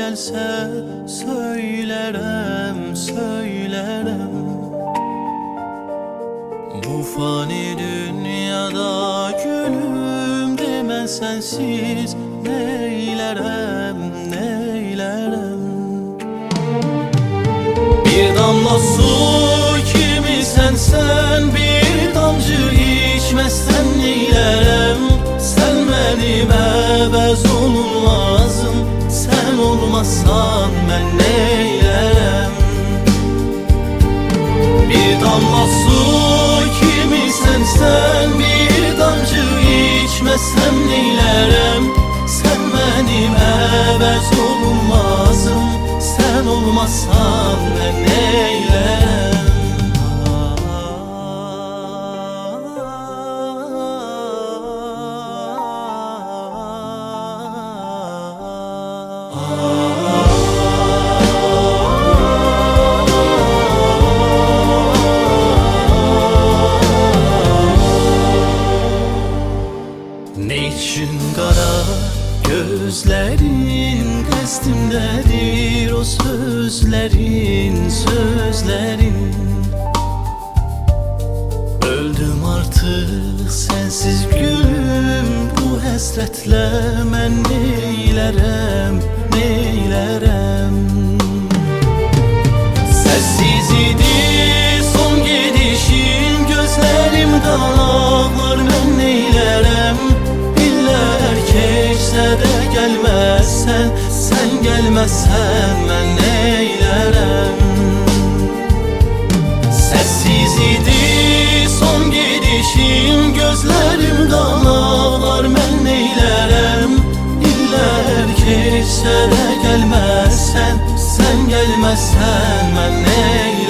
gelse söylerim, söylerim. Bu fani dünyada gülüm deme sensiz neylerem, neylerem. Bir damla su kimisən sen, bir damcı içmezsen neylerem. Sen benim əvəz olunmazım, sen olmazsan ben neylerem. Bir damla su kimisən sen, bir damcı içmezsem neylerem. Sen benim əvəz olunmazım, sen olmazsan ben neylerem. Ne için kara gözlerin qəsdimdədir o sözlerin, sözlerin. Öldüm artık sensiz gülüm, bu həsrətlə mən neylərəm, neylərəm. Sessiz idi son gedişin, gözlerimdə ağlar, mən neylərəm. İllər keçsə də gəlməzsən, sen gelmezsen mən neylərəm. Sessiz idi son gedişin, gözlerimdə ağlar, mən neylərəm. İllər keçsə də gəlməzsən, sen gelmezsen mən neylərəm.